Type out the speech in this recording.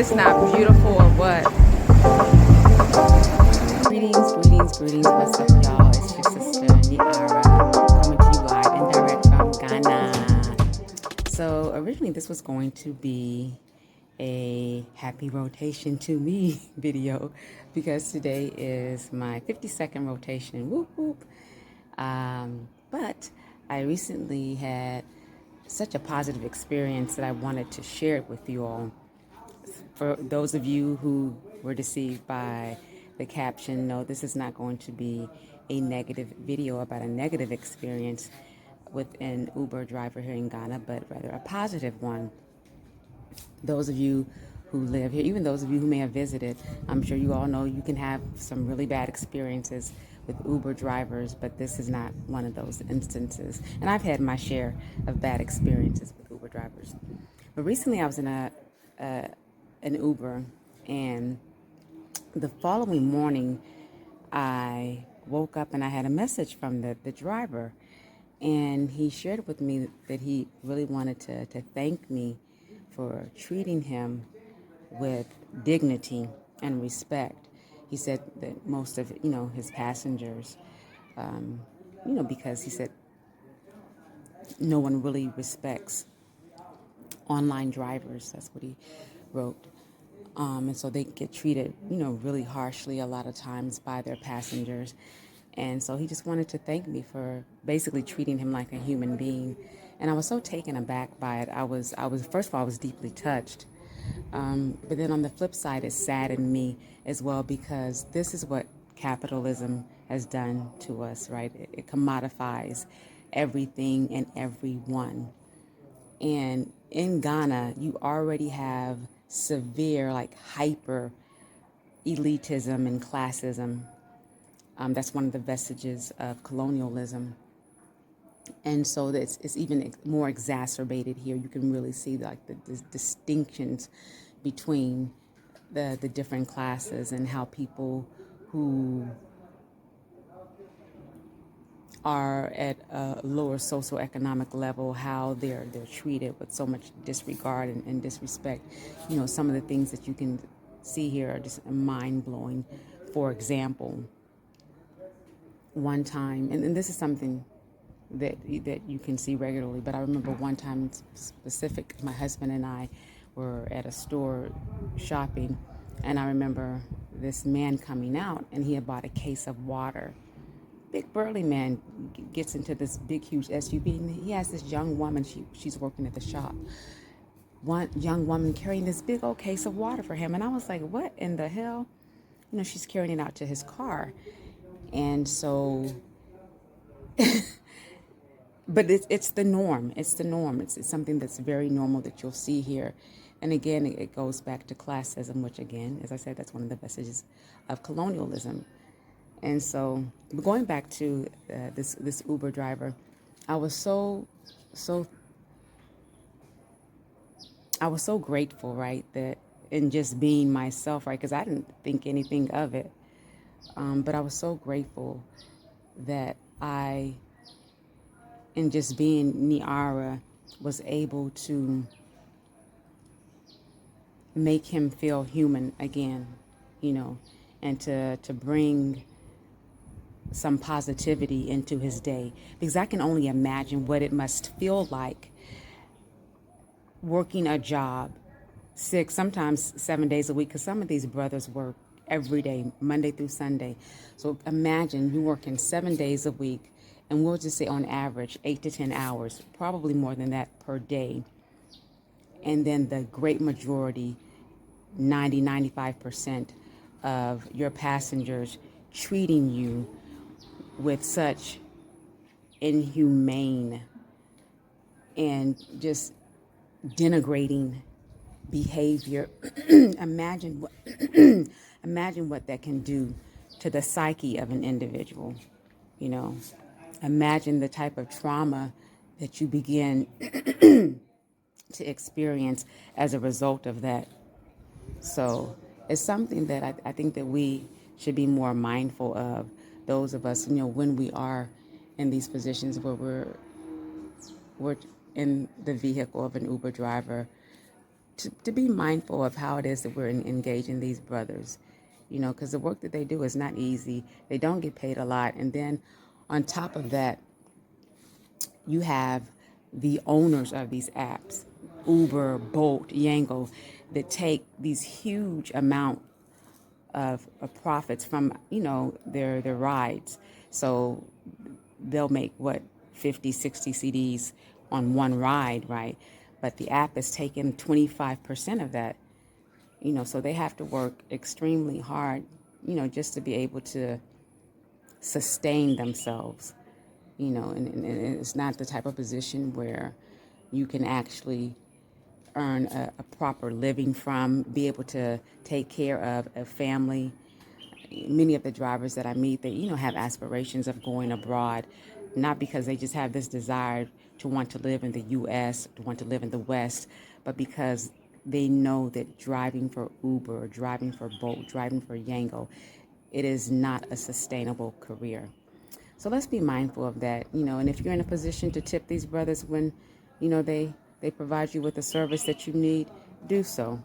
this not beautiful or what? Greetings. What's up, y'all? It's your sister, Niara, coming to you live and direct from Ghana. So, originally, this was going to be a happy rotation to me video because today is my 52nd rotation. Whoop, whoop. But I recently had such a positive experience that I wanted to share it with you all. For those of you who were deceived by the caption, no, this is not going to be a negative video about a negative experience with an Uber driver here in Ghana, but rather a positive one. Those of you who live here, even those of you who may have visited, I'm sure you all know you can have some really bad experiences with Uber drivers, but this is not one of those instances. And I've had my share of bad experiences with Uber drivers. But recently I was in an Uber, and the following morning I woke up and I had a message from the driver, and he shared with me that he really wanted to thank me for treating him with dignity and respect. He said that most of his passengers, because he said no one really respects online drivers. That's what he wrote. And so they get treated, really harshly a lot of times by their passengers. And so he just wanted to thank me for basically treating him like a human being. And I was so taken aback by it. I was first of all, I was deeply touched. But then on the flip side, it saddened me as well, because this is what capitalism has done to us, right? It commodifies everything and everyone. And in Ghana, you already have severe, like hyper elitism and classism. That's one of the vestiges of colonialism. And so it's even more exacerbated here. You can really see like the distinctions between the different classes, and how people who are at a lower socioeconomic level, how they're treated with so much disregard and disrespect. Some of the things that you can see here are just mind-blowing. For example, one time, and this is something that you can see regularly, but I remember one time specific, my husband and I were at a store shopping, and I remember this man coming out, and he had bought a case of water. Big burly man gets into this big huge SUV, and he has this young woman, she's working at the shop, one young woman carrying this big old case of water for him. And I was like, what in the hell? She's carrying it out to his car. And so but it's the norm. It's something that's very normal that you'll see here. And again, it goes back to classism, which again, as I said, that's one of the vestiges of colonialism. And so, going back to this Uber driver, I was so grateful, right, that in just being myself, right, because I didn't think anything of it, but I was so grateful that in just being Niara, was able to make him feel human again, and to bring some positivity into his day, because I can only imagine what it must feel like working a job 6, sometimes 7 days a week, because some of these brothers work every day, Monday through Sunday. So imagine you working 7 days a week, and we'll just say on average 8 to 10 hours, probably more than that per day. And then the great majority, 95% of your passengers treating you with such inhumane and just denigrating behavior. Imagine what that can do to the psyche of an individual. Imagine the type of trauma that you begin to experience as a result of that. So it's something that I think that we should be more mindful of, those of us, when we are in these positions where we're in the vehicle of an Uber driver, to be mindful of how it is that we're engaging these brothers, because the work that they do is not easy. They don't get paid a lot. And then on top of that, you have the owners of these apps, Uber, Bolt, Yango, that take these huge amount of profits from, their rides. So they'll make what, 50, 60 CDs on one ride, right? But the app is taking 25% of that, so they have to work extremely hard, just to be able to sustain themselves, and it's not the type of position where you can actually earn a proper living from, be able to take care of a family. Many of the drivers that I meet, they, have aspirations of going abroad, not because they just have this desire to want to live in the U.S., to want to live in the West, but because they know that driving for Uber, driving for Bolt, driving for Yango, it is not a sustainable career. So let's be mindful of that, and if you're in a position to tip these brothers when, they provide you with the service that you need, do so.